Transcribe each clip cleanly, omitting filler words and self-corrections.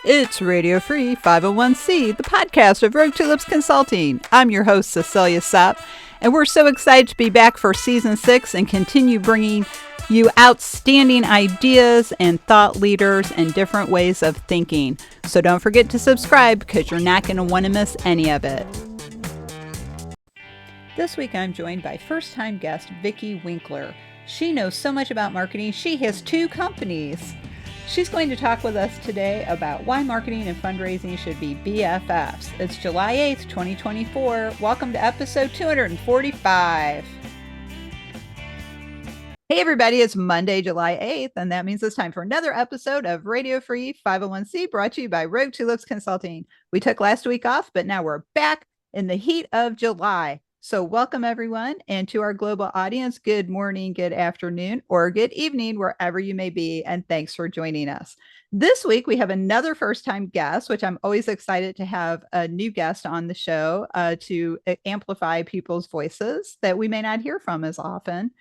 It's Radio Free 501c, the podcast of Rogue Tulips Consulting. I'm your host, Cecilia Sapp, and we're so excited to be back for Season 6 and continue bringing you outstanding ideas and thought leaders and different ways of thinking. So don't forget to subscribe because you're not going to want to miss any of it. This week I'm joined by first-time guest Vicky Winkler. She knows so much about marketing, she has 2 companies. She's going to talk with us today about why marketing and fundraising should be BFFs. It's July 8th, 2024. Welcome to episode 245. Hey everybody, it's Monday, July 8th, and that means it's time for another episode of Radio Free 501c, brought to you by Rogue Tulips Consulting. We took last week off, but now we're back in the heat of July. So welcome everyone, and to our global audience, good morning, good afternoon, or good evening, wherever you may be, and thanks for joining us. This week, we have another first-time guest, which I'm always excited to have a new guest on the show to amplify people's voices that we may not hear from as often.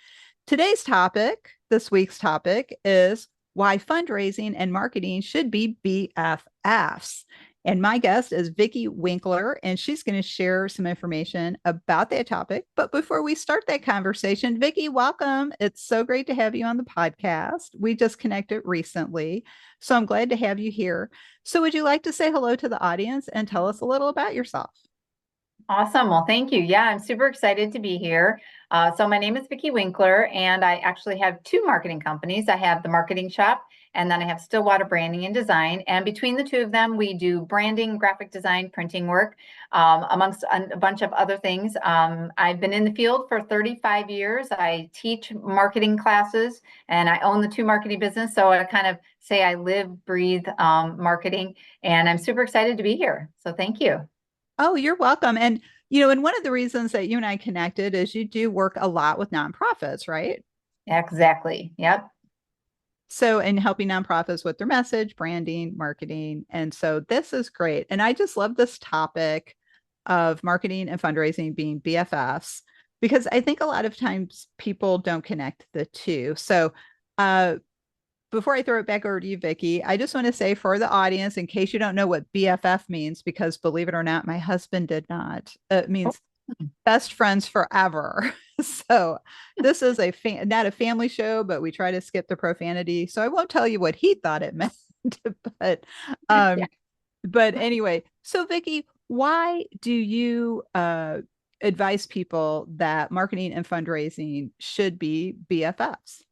Today's topic, this week's topic, is why fundraising and marketing should be BFFs. And my guest is Vicky Winkler, and she's going to share some information about that topic. But before we start that conversation, Vicky, welcome. It's so great to have you on the podcast. We just connected recently, so I'm glad to have you here. So would you like to say hello to the audience and tell us a little about yourself? Awesome. Well, thank you. Yeah, I'm super excited to be here. So my name is Vicky Winkler, and I actually have 2 marketing companies. I have the Marketing Shop, and then I have Stillwater Branding and Design. And between the 2 of them, we do branding, graphic design, printing work, amongst a bunch of other things. I've been in the field for 35 years. I teach marketing classes, and I own the 2 marketing business. So I kind of say I live, breathe marketing, and I'm super excited to be here. So thank you. Oh, you're welcome. And, and one of the reasons that you and I connected is you do work a lot with nonprofits, right? Exactly. Yep. So, in helping nonprofits with their message, branding, marketing. And so this is great. And I just love this topic of marketing and fundraising being BFFs, because I think a lot of times people don't connect the 2. So, before I throw it back over to you, Vicky, I just want to say for the audience, in case you don't know what BFF means, because believe it or not, my husband did not. It means best friends forever. So this is not a family show, but we try to skip the profanity. So I won't tell you what he thought it meant. but Yeah. but anyway, so Vicky, why do you advise people that marketing and fundraising should be BFFs?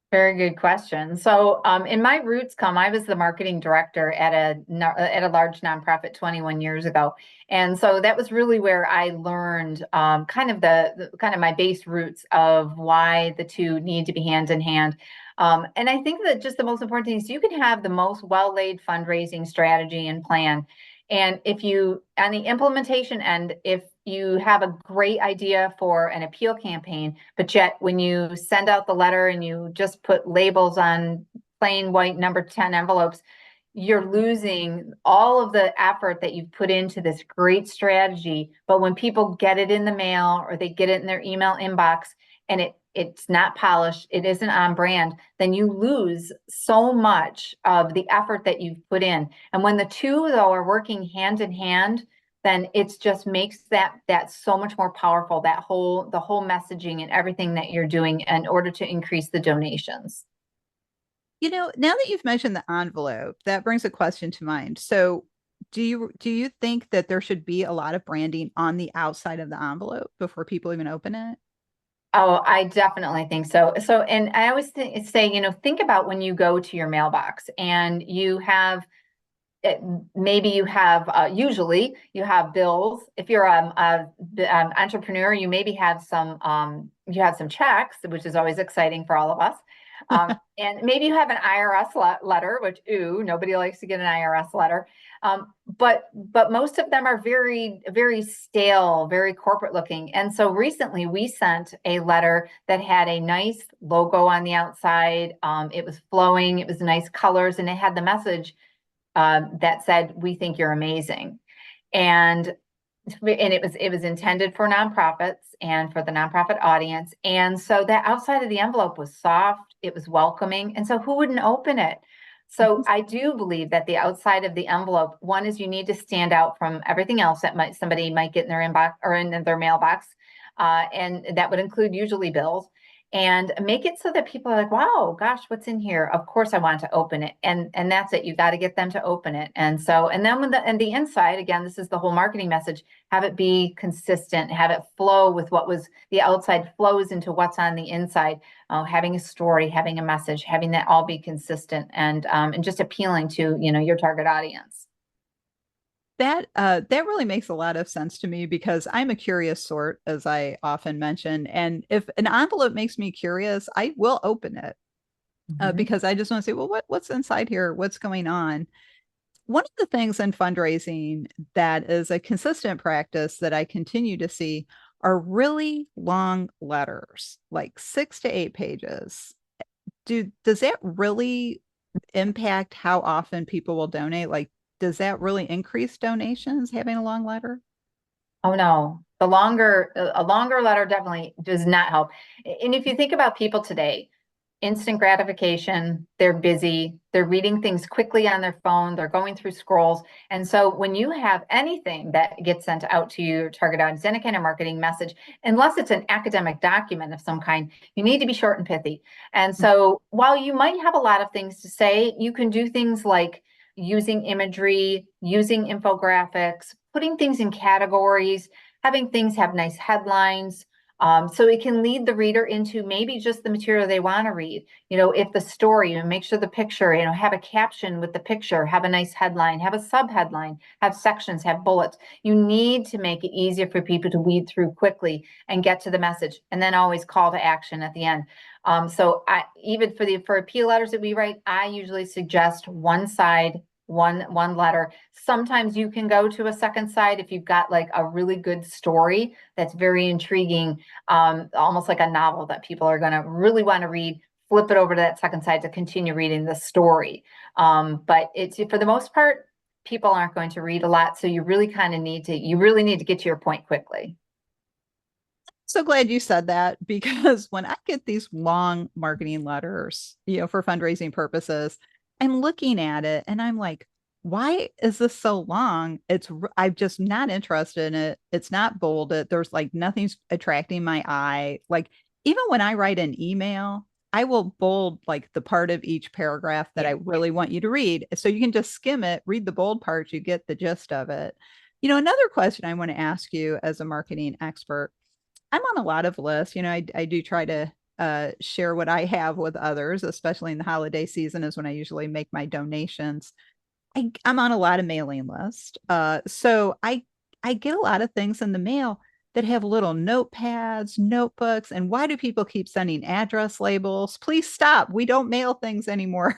Very good question. So, in my roots I was the marketing director at a large nonprofit 21 years ago, and so that was really where I learned kind of the kind of my base roots of why the 2 need to be hand in hand. And I think that just the most important thing is you can have the most well-laid fundraising strategy and plan, and if you on the implementation end, if you have a great idea for an appeal campaign, but yet when you send out the letter and you just put labels on plain white number 10 envelopes, you're losing all of the effort that you've put into this great strategy. But when people get it in the mail or they get it in their email inbox and it's not polished, it isn't on brand, then you lose so much of the effort that you've put in. And when the 2 though are working hand in hand, then it just makes that so much more powerful, the whole messaging and everything that you're doing in order to increase the donations. Now that you've mentioned the envelope, that brings a question to mind. So do you think that there should be a lot of branding on the outside of the envelope before people even open it? Oh, I definitely think so. And I always say, think about when you go to your mailbox and you have maybe you have usually you have bills. If you're a entrepreneur, you maybe have some checks, which is always exciting for all of us. And maybe you have an IRS letter, which nobody likes to get an IRS letter. But most of them are very, very stale, very corporate looking. And so recently we sent a letter that had a nice logo on the outside. It was flowing, it was nice colors, and it had the message that said, "We think you're amazing." And it was intended for nonprofits and for the nonprofit audience. And so that outside of the envelope was soft, it was welcoming. And so who wouldn't open it? So I do believe that the outside of the envelope, one is you need to stand out from everything else that somebody might get in their inbox or in their mailbox. And that would include usually bills, and make it so that people are like, wow, gosh, what's in here? Of course I want to open it. And that's it. You got to get them to open it. And so, and then the inside, again, this is the whole marketing message, have it be consistent, have it flow with what was the outside flows into what's on the inside. Having a story, having a message, having that all be consistent and just appealing to, your target audience. That really makes a lot of sense to me because I'm a curious sort, as I often mention. And if an envelope makes me curious, I will open it Mhm. because I just want to say, well, what's inside here? What's going on? One of the things in fundraising that is a consistent practice that I continue to see are really long letters, like 6 to 8 pages. Does that really impact how often people will donate? Like, does that really increase donations having a long letter? Oh no, a longer letter definitely does not help. And if you think about people today, instant gratification, they're busy, they're reading things quickly on their phone, they're going through scrolls. And so when you have anything that gets sent out to your target audience, any kind of marketing message, unless it's an academic document of some kind, you need to be short and pithy. And so while you might have a lot of things to say, you can do things like using imagery, using infographics, putting things in categories, having things have nice headlines. So it can lead the reader into maybe just the material they want to read. If the story, make sure the picture, have a caption with the picture, have a nice headline, have a sub headline, have sections, have bullets. You need to make it easier for people to weed through quickly and get to the message, and then always call to action at the end. So even for appeal letters that we write, I usually suggest one side, one letter. Sometimes you can go to a second side if you've got like a really good story that's very intriguing, almost like a novel that people are going to really want to read. Flip it over to that second side to continue reading the story. But it's for the most part, people aren't going to read a lot, so you really need to get to your point quickly. So glad you said that because when I get these long marketing letters, for fundraising purposes, I'm looking at it and I'm like, why is this so long? I'm just not interested in it. It's not bolded. There's like nothing's attracting my eye. Like even when I write an email, I will bold like the part of each paragraph that I Yeah. really want you to read. So you can just skim it, read the bold parts, you get the gist of it. Another question I want to ask you as a marketing expert. I'm on a lot of lists. I do try to share what I have with others, especially in the holiday season, is when I usually make my donations. I'm on a lot of mailing lists. So I get a lot of things in the mail that have little notepads, notebooks. And why do people keep sending address labels? Please stop. We don't mail things anymore.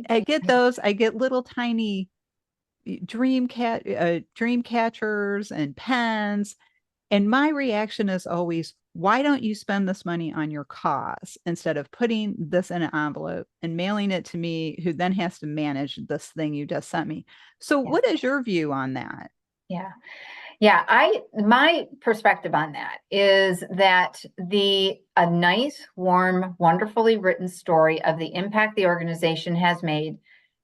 I get those. I get little tiny dream catchers and pens, and my reaction is always, why don't you spend this money on your cause instead of putting this in an envelope and mailing it to me, who then has to manage this thing you just sent me? So, Yeah. what is your view on that? Yeah. Yeah, my perspective on that is that a nice, warm, wonderfully written story of the impact the organization has made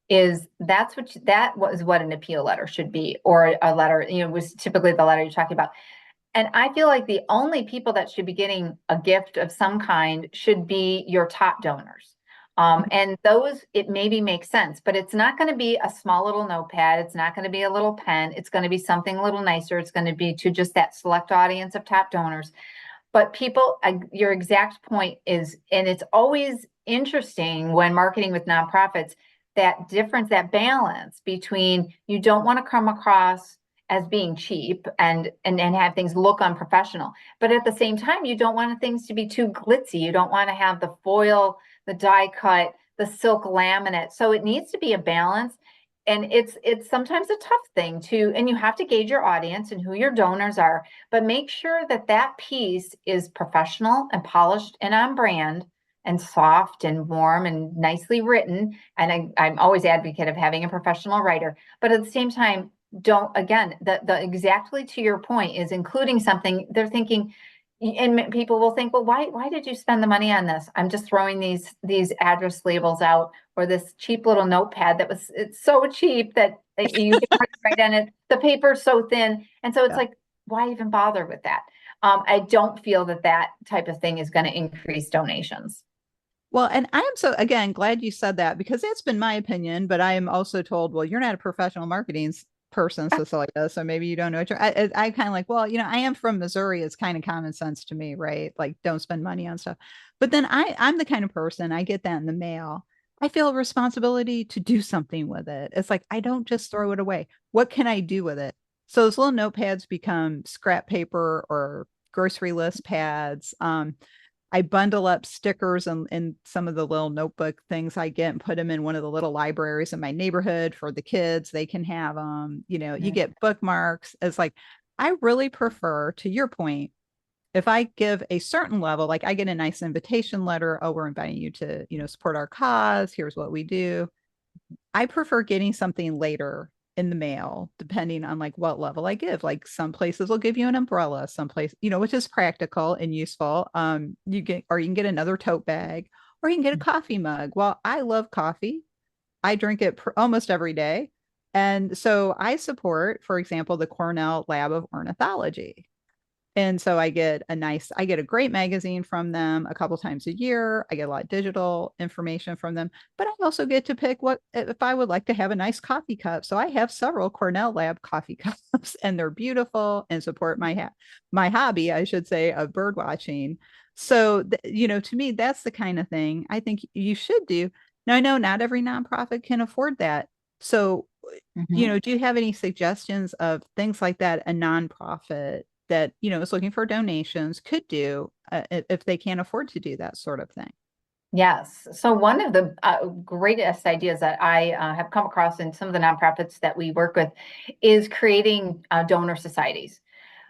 that was what an appeal letter should be, or a letter, was typically the letter you're talking about. And I feel like the only people that should be getting a gift of some kind should be your top donors. And those, it maybe makes sense, but it's not going to be a small little notepad. It's not going to be a little pen. It's going to be something a little nicer. It's going to be to just that select audience of top donors. But your exact point is, and it's always interesting when marketing with nonprofits, that difference, that balance between you don't want to come across as being cheap and have things look unprofessional, but at the same time, you don't want things to be too glitzy. You don't want to have the foil, the die cut, the silk laminate. So it needs to be a balance. And it's sometimes a tough thing and you have to gauge your audience and who your donors are, but make sure that that piece is professional and polished and on brand and soft and warm and nicely written. And I'm always advocate of having a professional writer, but at the same time, don't, again, the exactly to your point is including something they're thinking, and people will think, well, why did you spend the money on this? I'm just throwing these address labels out, or this cheap little notepad that was, it's so cheap that you can write on it. The paper's so thin. And so it's Yeah. like, why even bother with that? I don't feel that that type of thing is going to increase donations. Well, and I am so, again, glad you said that because that's been my opinion, but I am also told, well, you're not a professional marketing person, Cecilia, so maybe you don't know what you're, I kind of like, well, I am from Missouri. It's kind of common sense to me, right? Like, don't spend money on stuff. But then I'm the kind of person, I get that in the mail. I feel a responsibility to do something with it. It's like, I don't just throw it away. What can I do with it? So those little notepads become scrap paper or grocery list pads. I bundle up stickers and some of the little notebook things I get and put them in one of the little libraries in my neighborhood for the kids. They can have them. You Mhm. get bookmarks. It's like, I really prefer, to your point, if I give a certain level, like I get a nice invitation letter, oh, we're inviting you to, support our cause. Here's what we do. I prefer getting something later in the mail, depending on like what level I give. Like some places will give you an umbrella, some place, which is practical and useful. You can get another tote bag, or you can get a coffee mug. Well, I love coffee. I drink it almost every day. And so I support, for example, the Cornell Lab of Ornithology. And so I get a great magazine from them a couple times a year. I get a lot of digital information from them, but I also get to pick what if I would like to have a nice coffee cup. So I have several Cornell Lab coffee cups and they're beautiful and support my hobby, I should say, of bird watching. So, to me, that's the kind of thing I think you should do. Now, I know not every nonprofit can afford that. So, Mhm. do you have any suggestions of things like that a nonprofit that, is looking for donations could do if they can't afford to do that sort of thing? Yes. So one of the greatest ideas that I have come across in some of the nonprofits that we work with is creating donor societies.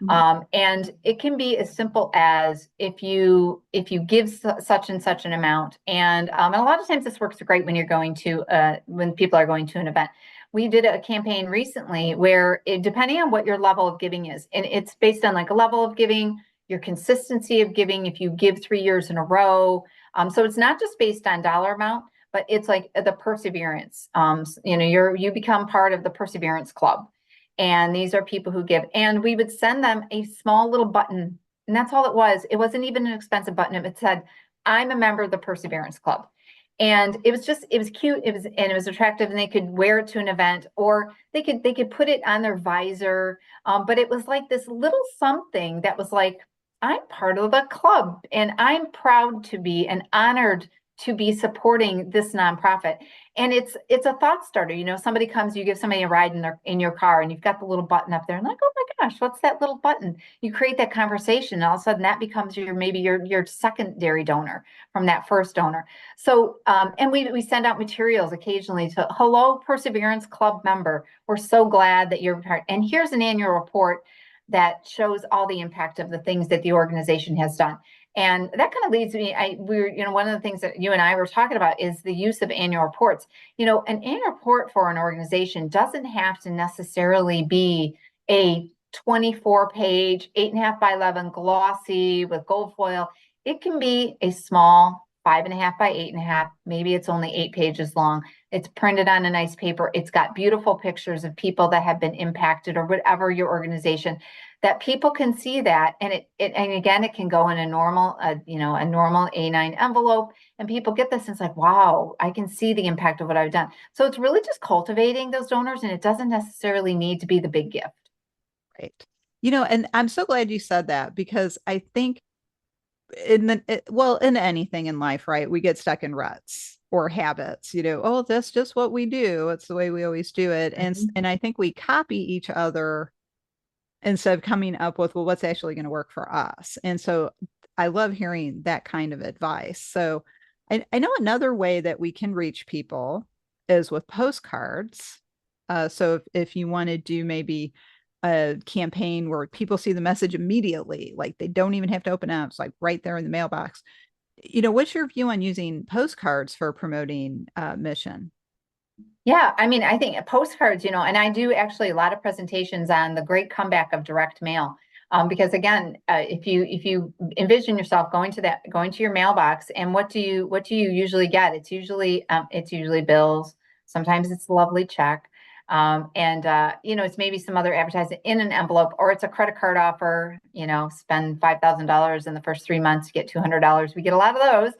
Mhm. And it can be as simple as if you give such and such an amount, and a lot of times this works great when you're going to when people are going to an event. We did a campaign recently where depending on what your level of giving is, and it's based on like a level of giving, your consistency of giving, if you give 3 years in a row. So it's not just based on dollar amount, but it's like the perseverance. You become part of the perseverance club, and these are people who give, and we would send them a small little button, and that's all it was. It wasn't even an expensive button. It said, I'm a member of the perseverance club. And it was cute, it was attractive, and they could wear it to an event, or they could put it on their visor. But it was like this little something that was like, I'm part of the club and I'm proud to be and honored to be supporting this nonprofit. And it's a thought starter. Somebody comes, you give somebody a ride in your car, and you've got the little button up there, and like, oh my gosh, what's that little button? You create that conversation, and all of a sudden that becomes your secondary donor from that first donor. So and we send out materials occasionally to hello Perseverance Club member. We're so glad that you're part. And here's an annual report that shows all the impact of the things that the organization has done. And that kind of leads me, one of the things that you and I were talking about is the use of annual reports. An annual report for an organization doesn't have to necessarily be a 24-page, 8.5 by 11 glossy with gold foil. It can be a small 5.5 by 8.5. Maybe it's only 8 pages long. It's printed on a nice paper. It's got beautiful pictures of people that have been impacted, or whatever your organization, that people can see that. And again, it can go in a normal, a normal A9 envelope, and people get this and it's like, wow, I can see the impact of what I've done. So it's really just cultivating those donors, and it doesn't necessarily need to be the big gift. Right. And I'm so glad you said that because I think in anything in life, right? We get stuck in ruts or habits, oh, that's just what we do. It's the way we always do it. And Mhm. and I think we copy each other instead of coming up with, well, what's actually going to work for us. And so I love hearing that kind of advice. So I know another way that we can reach people is with postcards. So if you want to do maybe a campaign where people see the message immediately, like they don't even have to open up, it's like right there in the mailbox. What's your view on using postcards for promoting mission? Yeah, I mean, I think postcards, and I do actually a lot of presentations on the great comeback of direct mail. Because again, if you envision yourself going to your mailbox, and what do you usually get? It's usually bills. Sometimes it's a lovely check. And it's maybe some other advertising in an envelope, or it's a credit card offer, spend $5,000 in the first 3 months to get $200. We get a lot of those.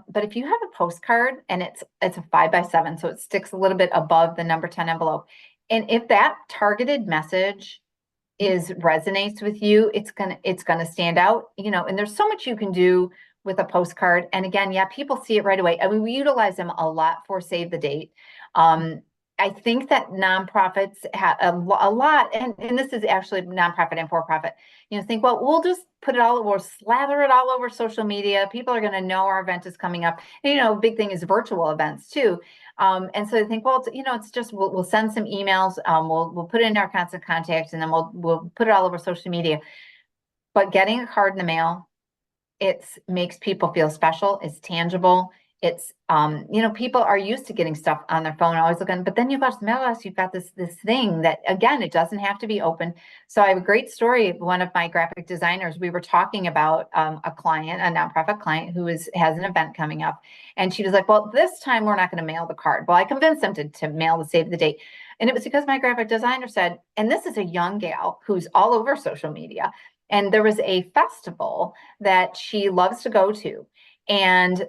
But if you have a postcard and it's a 5x7, so it sticks a little bit above the number 10 envelope, and if that targeted message is resonates with you, it's gonna stand out, and there's so much you can do with a postcard. And again, yeah, people see it right away. I mean, we utilize them a lot for save the date. I think that nonprofits have a lot, and this is actually nonprofit and for profit. Think, well, we'll just we'll slather it all over social media. People are going to know our event is coming up. And, big thing is virtual events too. And so they think, well, it's just we'll send some emails. We'll put it in our constant contact, and then we'll put it all over social media. But getting a card in the mail, it makes people feel special. It's tangible. It's people are used to getting stuff on their phone, always looking, but then you've got mailbox, you've got this thing that, again, it doesn't have to be open. So I have a great story. One of my graphic designers, we were talking about a nonprofit client who has an event coming up, and she was like, well, this time we're not going to mail the card. Well, I convinced them to mail the save the date. And it was because my graphic designer said, and this is a young gal who's all over social media, and there was a festival that she loves to go to, and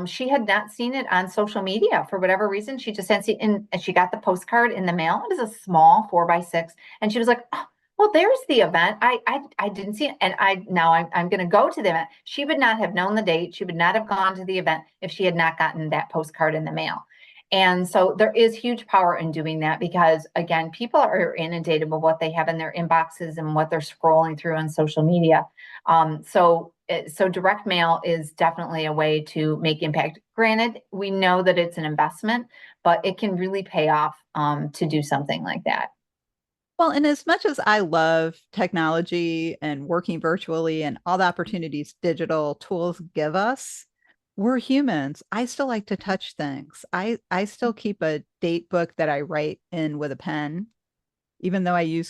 she had not seen it on social media for whatever reason. She just hadn't seen it, and she got the postcard in the mail. It was a small 4x6, and she was like, oh, well, there's the event. I didn't see it, and I'm going to go to the event. She would not have known the date. She would not have gone to the event if she had not gotten that postcard in the mail. And so there is huge power in doing that, because again, people are inundated with what they have in their inboxes and what they're scrolling through on social media. So direct mail is definitely a way to make impact. Granted, we know that it's an investment, but it can really pay off to do something like that. Well, and as much as I love technology and working virtually and all the opportunities digital tools give us, we're humans. I still like to touch things. I still keep a date book that I write in with a pen, even though I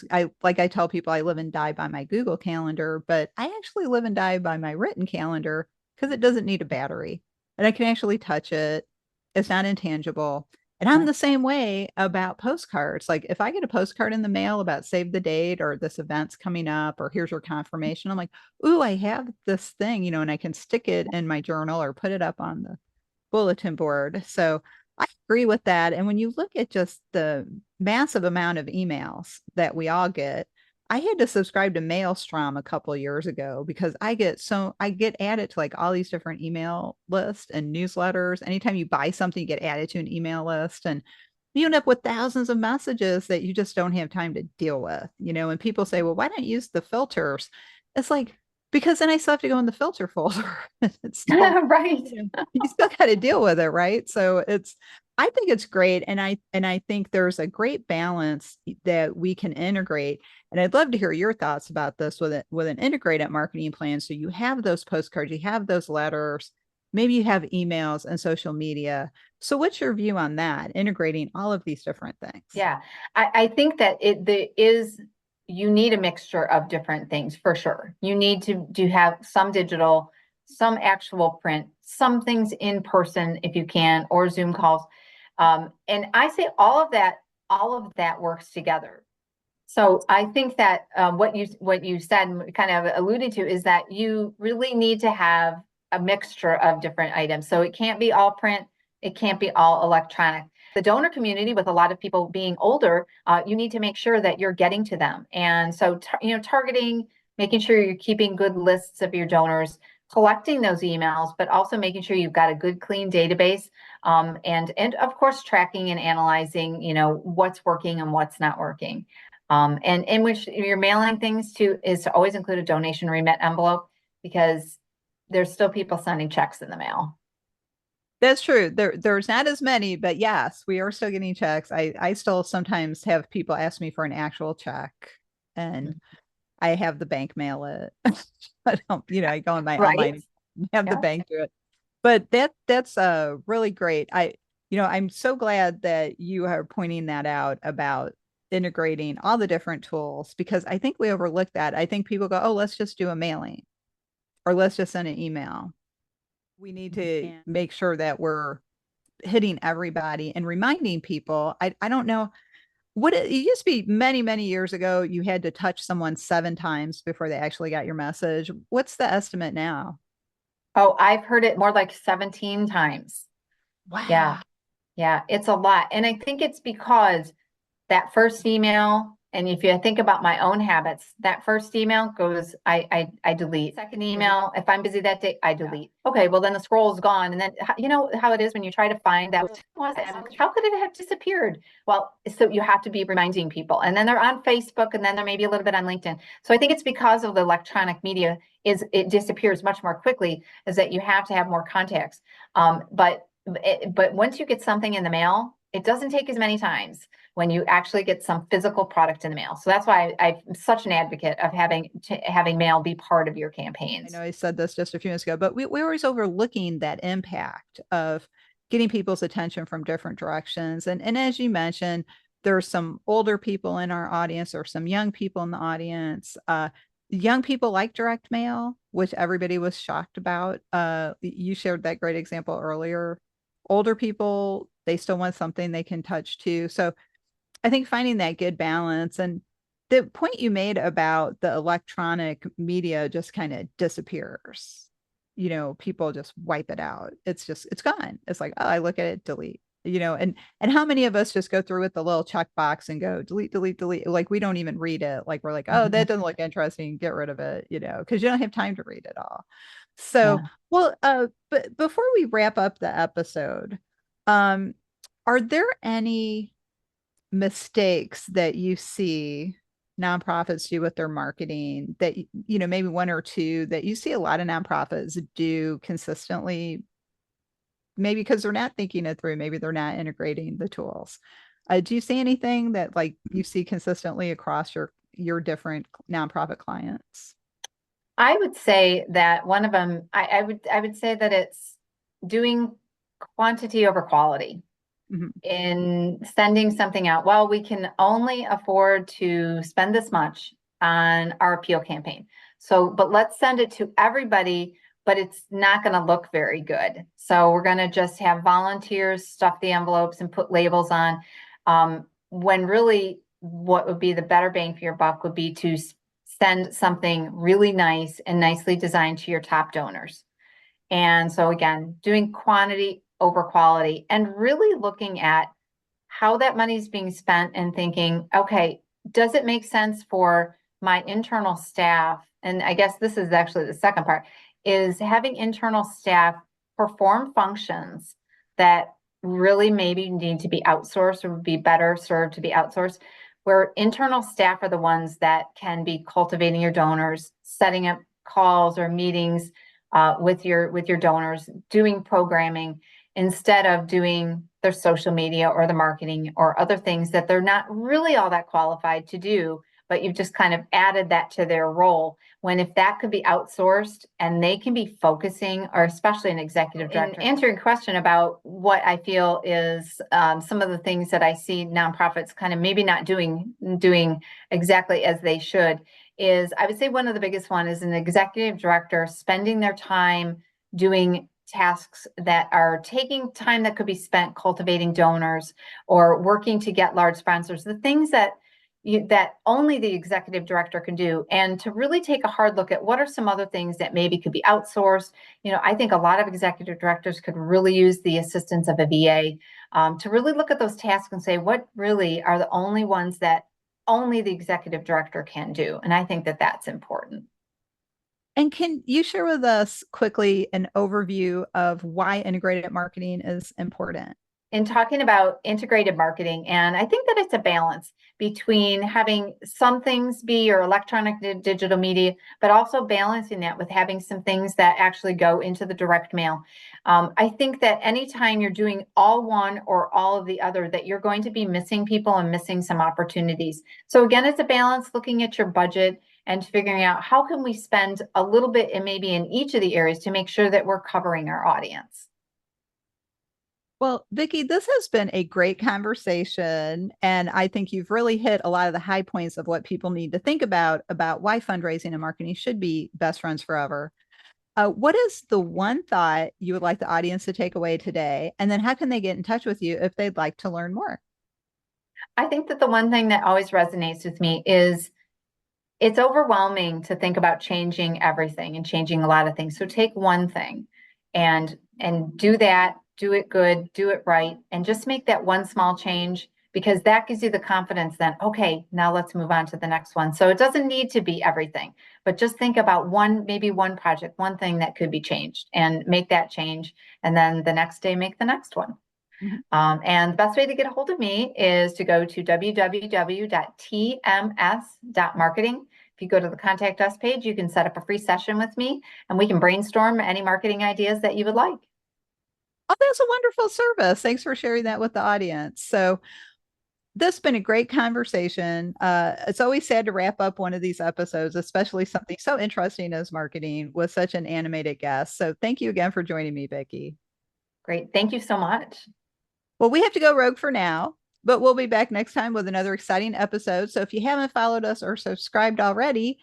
tell people I live and die by my Google Calendar, but I actually live and die by my written calendar because it doesn't need a battery and I can actually touch it. It's not intangible. And I'm the same way about postcards. Like if I get a postcard in the mail about save the date or this event's coming up or here's your confirmation, I'm like, ooh, I have this thing, and I can stick it in my journal or put it up on the bulletin board. So I agree with that. And when you look at just the massive amount of emails that we all get, I had to subscribe to Maelstrom a couple of years ago because I get added to like all these different email lists and newsletters. Anytime you buy something, you get added to an email list, and you end up with thousands of messages that you just don't have time to deal with, and people say, well, why don't you use the filters? It's like, because then I still have to go in the filter folder. It's still, Right. you still got to deal with it, right? So I think it's great, and I think there's a great balance that we can integrate. And I'd love to hear your thoughts about this with an integrated marketing plan. So you have those postcards, you have those letters, maybe you have emails and social media. So what's your view on that, integrating all of these different things? Yeah, I think that you need a mixture of different things for sure. You need to have some digital, some actual print, some things in person if you can, or Zoom calls. And I say all of that works together. So I think that what you said and kind of alluded to is that you really need to have a mixture of different items. So it can't be all print, it can't be all electronic. The donor community, with a lot of people being older, you need to make sure that you're getting to them. And so, targeting, making sure you're keeping good lists of your donors, collecting those emails, but also making sure you've got a good, clean database, and of course, tracking and analyzing, what's working and what's not working. And in which you're mailing things to is to always include a donation remit envelope, because there's still people sending checks in the mail. That's true. There's not as many, but yes, we are still getting checks. I still sometimes have people ask me for an actual check, and I have the bank mail it. I don't, I go on my Right. online and have the Yeah. bank do it. But that's really great. I'm so glad that you are pointing that out about integrating all the different tools because I think we overlook that. I think people go, oh, let's just do a mailing or let's just send an email. We need to make sure that we're hitting everybody and reminding people. I don't know what it used to be many, many years ago. You had to touch someone 7 times before they actually got your message. What's the estimate now? Oh, I've heard it more like 17 times. Yeah. Wow. Yeah. It's a lot. And I think it's because that first email, and if you think about my own habits, that first email goes, I delete. Second email, if I'm busy that day, I delete. Okay, well then the scroll is gone. And then you know how it is when you try to find that, how could it have disappeared? Well, so you have to be reminding people. And then they're on Facebook, and then they're maybe a little bit on LinkedIn. So I think it's because of the electronic media is it disappears much more quickly, is that you have to have more contacts. But once you get something in the mail, it doesn't take as many times when you actually get some physical product in the mail. So that's why I'm such an advocate of having mail be part of your I campaigns. know I said this just a few minutes ago, but we're always overlooking that impact of getting people's attention from different directions. And as you mentioned, there's some older people in our audience or some young people in the audience. Young people like direct mail, which everybody was shocked about. You shared that great example earlier. Older people, they still want something they can touch too. So I think finding that good balance and the point you made about the electronic media just kind of disappears. People just wipe it out. It's gone. It's like, oh, I look at it, delete. And how many of us just go through with the little checkbox and go delete, delete, delete? Like we don't even read it. Like we're like, oh, that doesn't look interesting. Get rid of it, because you don't have time to read it all. So, Yeah. well, but before we wrap up the episode, um, are there any mistakes that you see nonprofits do with their marketing that maybe one or two that you see a lot of nonprofits do consistently, maybe because they're not thinking it through, maybe they're not integrating the tools. Do you see anything that like you see consistently across your different nonprofit clients? I would say that one of them, I would say that it's doing quantity over quality Mhm. in sending something out. Well, we can only afford to spend this much on our appeal campaign. So, but let's send it to everybody, but it's not going to look very good. So we're going to just have volunteers stuff the envelopes and put labels on. When really what would be the better bang for your buck would be to send something really nice and nicely designed to your top donors. And so again, doing quantity over quality and really looking at how that money is being spent and thinking, okay, does it make sense for my internal staff? And I guess this is actually the second part, is having internal staff perform functions that really maybe need to be outsourced or would be better served to be outsourced, where internal staff are the ones that can be cultivating your donors, setting up calls or meetings with your donors, doing programming instead of doing their social media or the marketing or other things that they're not really all that qualified to do, but you've just kind of added that to their role. When if that could be outsourced and they can be focusing, or especially an executive director. In answering question about what I feel is some of the things that I see nonprofits kind of maybe not doing exactly as they should, is I would say one of the biggest one is an executive director spending their time doing tasks that are taking time that could be spent cultivating donors or working to get large sponsors, the things that only the executive director can do, and to really take a hard look at what are some other things that maybe could be outsourced. I think a lot of executive directors could really use the assistance of a VA to really look at those tasks and say, what really are the only ones that only the executive director can do? And I think that that's important. And can you share with us quickly an overview of why integrated marketing is important? In talking about integrated marketing, and I think that it's a balance between having some things be your electronic digital media, but also balancing that with having some things that actually go into the direct mail. I think that anytime you're doing all one or all of the other, that you're going to be missing people and missing some opportunities. So again, it's a balance, looking at your budget and figuring out how can we spend a little bit and maybe in each of the areas to make sure that we're covering our audience. Well, Vicky, this has been a great conversation, and I think you've really hit a lot of the high points of what people need to think about why fundraising and marketing should be best friends forever. What is the one thought you would like the audience to take away today? And then how can they get in touch with you if they'd like to learn more? I think that the one thing that always resonates with me is it's overwhelming to think about changing everything and changing a lot of things. So take one thing and do that, do it good, do it right, and just make that one small change because that gives you the confidence then, okay, now let's move on to the next one. So it doesn't need to be everything, but just think about one, maybe one project, one thing that could be changed and make that change. And then the next day, make the next one. Mhm. And the best way to get a hold of me is to go to www.tms.marketing. If you go to the contact us page, you can set up a free session with me and we can brainstorm any marketing ideas that you would like. Oh, that's a wonderful service. Thanks for sharing that with the audience. So, this has been a great conversation. It's always sad to wrap up one of these episodes, especially something so interesting as marketing with such an animated guest. So, thank you again for joining me, Vicky. Great. Thank you so much. Well, we have to go rogue for now, but we'll be back next time with another exciting episode. So if you haven't followed us or subscribed already,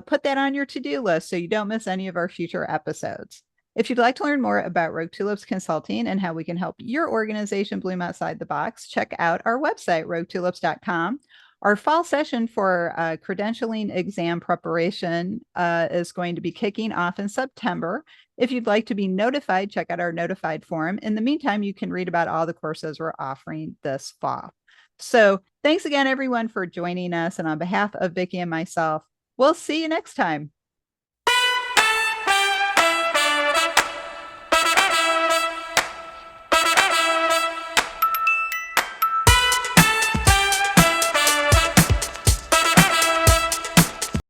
put that on your to-do list so you don't miss any of our future episodes. If you'd like to learn more about Rogue Tulips Consulting and how we can help your organization bloom outside the box, check out our website, roguetulips.com. Our fall session for credentialing exam preparation is going to be kicking off in September. If you'd like to be notified, check out our notified forum. In the meantime, you can read about all the courses we're offering this fall. So thanks again, everyone, for joining us. And on behalf of Vicky and myself, we'll see you next time.